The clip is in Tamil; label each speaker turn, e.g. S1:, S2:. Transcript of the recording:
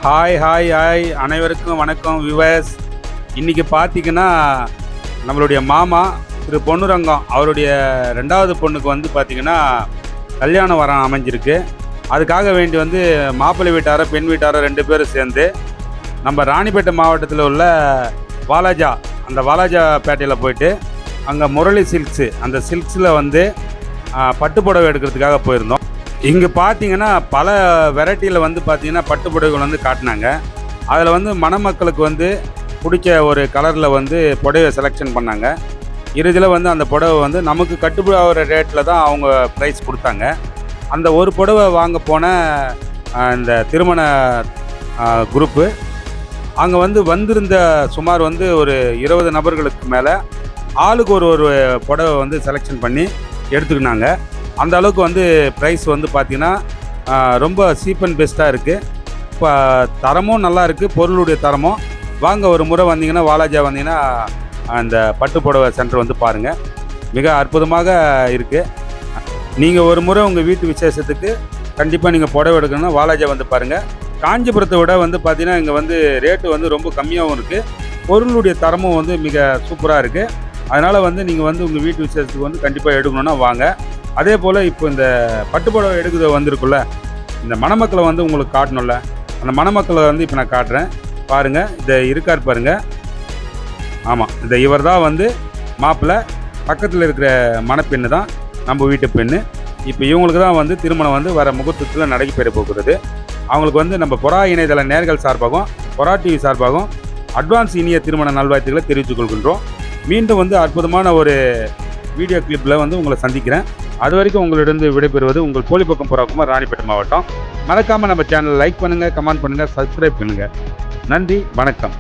S1: ஹாய் ஹாய் ஹாய் அனைவருக்கும் வணக்கம் வியூவர்ஸ். இன்றைக்கி பார்த்தீங்கன்னா நம்மளுடைய மாமா திரு பொன்னுரங்கம் அவருடைய 2வது பொண்ணுக்கு வந்து பார்த்திங்கன்னா கல்யாணம் வரம் அமைஞ்சிருக்கு. அதுக்காக வேண்டி வந்து மாப்பிள்ளை வீட்டார பெண் வீட்டார 2 பேரும் சேர்ந்து நம்ம ராணிப்பேட்டை மாவட்டத்தில் உள்ள வாலாஜா, அந்த வாலாஜா பேட்டையில் போயிட்டு அங்கே முரளி சில்க்ஸு, அந்த சில்க்ஸில் வந்து பட்டுப்புடவை எடுக்கிறதுக்காக போயிருந்தோம். இங்கே பார்த்தீங்கன்னா பல வெரைட்டியில் வந்து பார்த்திங்கன்னா பட்டுப்புடவைகள் வந்து காட்டினாங்க. அதில் வந்து மணமக்களுக்கு வந்து பிடிச்ச ஒரு கலரில் வந்து புடவை செலெக்ஷன் பண்ணாங்க. இறுதியில் வந்து அந்த புடவை வந்து நமக்கு கட்டுப்படாகிற ரேட்டில் தான் அவங்க ப்ரைஸ் கொடுத்தாங்க. அந்த ஒரு புடவை வாங்க போன இந்த திருமண குரூப்பு அங்கே வந்து வந்திருந்த சுமார் வந்து ஒரு 20 நபர்களுக்கு மேலே ஆளுக்கு ஒரு புடவை வந்து செலெக்ஷன் பண்ணி எடுத்துக்கினாங்க. அந்த அளவுக்கு வந்து ப்ரைஸ் வந்து பார்த்திங்கன்னா ரொம்ப சீப் அண்ட் பெஸ்ட்டாக இருக்குது. இப்போ தரமும் நல்லா இருக்குது, பொருளுடைய தரமும். வாங்க ஒரு முறை வந்தீங்கன்னா வாலாஜா வந்தீங்கன்னா அந்த பட்டு புடவை சென்டர் வந்து பாருங்கள், மிக அற்புதமாக இருக்குது. நீங்கள் ஒரு முறை உங்கள் வீட்டு விசேஷத்துக்கு கண்டிப்பாக நீங்கள் புடவை எடுக்கணும்னா வாலாஜா வந்து பாருங்கள். காஞ்சிபுரத்தை விட வந்து பார்த்திங்கன்னா இங்கே வந்து ரேட்டு வந்து ரொம்ப கம்மியாகவும் இருக்குது, பொருளுடைய தரமும் வந்து மிக சூப்பராக இருக்குது. அதனால் வந்து நீங்கள் வந்து உங்கள் வீட்டு விசேஷத்துக்கு வந்து கண்டிப்பாக எடுக்கணுன்னா வாங்க. அதே போல் இப்போ இந்த பட்டுப்புடவை எடுக்குது வந்திருக்குல்ல, இந்த மணமக்களை வந்து உங்களுக்கு காட்டணும்ல, அந்த மணமக்களை வந்து இப்போ நான் காட்டுறேன் பாருங்கள். இதை இருக்கார் பாருங்கள். ஆமாம், இந்த இவர் தான் வந்து மாப்பிள்ளை. பக்கத்தில் இருக்கிற மணப்பெண்ணு தான் நம்ம வீட்டு பெண்ணு. இப்போ இவங்களுக்கு தான் வந்து திருமணம் வந்து வர முகூர்த்தத்தில் நடைபெற போகிறது. அவங்களுக்கு வந்து நம்ம பொறா இணையதள நேர்கள் சார்பாகவும் பொறா டிவி சார்பாகவும் அட்வான்ஸ் இனிய திருமண நல்வாழ்த்துக்களை தெரிவித்துக் கொள்கின்றோம். மீண்டும் வந்து அற்புதமான ஒரு வீடியோ கிளிப்பில் வந்து உங்களை சந்திக்கிறேன். அது வரைக்கும் உங்களிடம் விடைபெறுவது உங்கள் கோழிப்பக்கம் புறாக்குமார், ராணிப்பேட்டை மாவட்டம். மறக்காமல் நம்ம சேனலை லைக் பண்ணுங்கள், கமெண்ட் பண்ணுங்கள், சப்ஸ்கிரைப் பண்ணுங்கள். நன்றி, வணக்கம்.